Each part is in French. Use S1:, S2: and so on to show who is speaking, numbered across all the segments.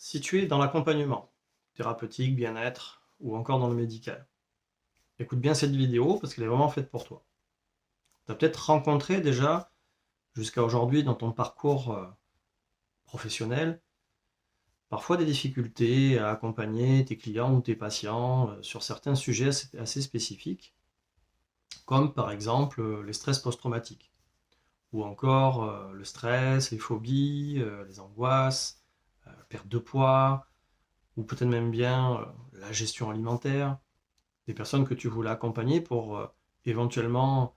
S1: Si tu es dans l'accompagnement, thérapeutique, bien-être ou encore dans le médical, écoute bien cette vidéo parce qu'elle est vraiment faite pour toi. Tu as peut-être rencontré déjà, jusqu'à aujourd'hui dans ton parcours professionnel, parfois des difficultés à accompagner tes clients ou tes patients sur certains sujets assez spécifiques, comme par exemple les stress post-traumatiques, ou encore le stress, les phobies, les angoisses, perte de poids, ou peut-être même bien la gestion alimentaire, des personnes que tu voulais accompagner pour éventuellement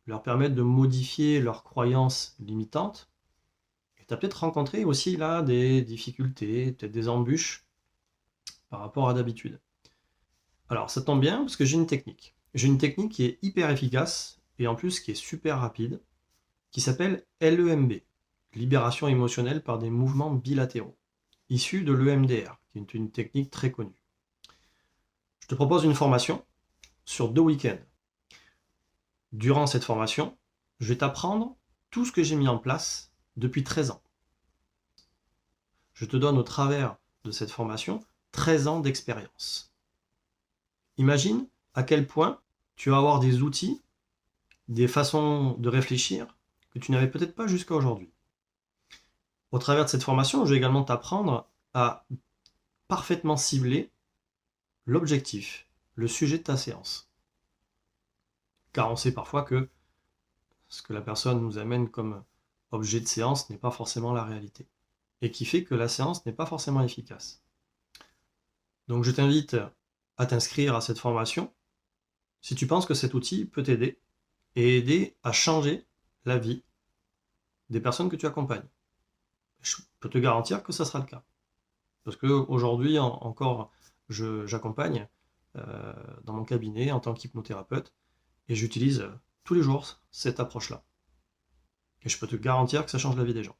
S1: leur permettre de modifier leurs croyances limitantes. Et tu as peut-être rencontré aussi là des difficultés, peut-être des embûches par rapport à d'habitude. Alors ça tombe bien parce que j'ai une technique. J'ai une technique qui est hyper efficace et en plus qui est super rapide, qui s'appelle LEMB, libération émotionnelle par des mouvements bilatéraux, issue de l'EMDR, qui est une technique très connue. Je te propose une formation sur 2 week-ends. Durant cette formation, je vais t'apprendre tout ce que j'ai mis en place depuis 13 ans. Je te donne au travers de cette formation 13 ans d'expérience. Imagine à quel point tu vas avoir des outils, des façons de réfléchir que tu n'avais peut-être pas jusqu'à aujourd'hui. Au travers de cette formation, je vais également t'apprendre à parfaitement cibler l'objectif, le sujet de ta séance. Car on sait parfois que ce que la personne nous amène comme objet de séance n'est pas forcément la réalité, et qui fait que la séance n'est pas forcément efficace. Donc je t'invite à t'inscrire à cette formation si tu penses que cet outil peut t'aider et aider à changer la vie des personnes que tu accompagnes. Je peux te garantir que ça sera le cas. Parce qu'aujourd'hui encore, j'accompagne dans mon cabinet en tant qu'hypnothérapeute et j'utilise tous les jours cette approche-là. Et je peux te garantir que ça change la vie des gens.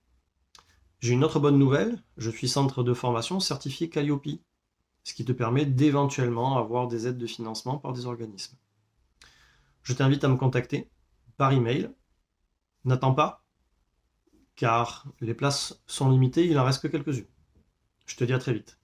S1: J'ai une autre bonne nouvelle, je suis centre de formation certifié Calliope, ce qui te permet d'éventuellement avoir des aides de financement par des organismes. Je t'invite à me contacter par email. N'attends pas, car les places sont limitées, il en reste que quelques-unes. Je te dis à très vite.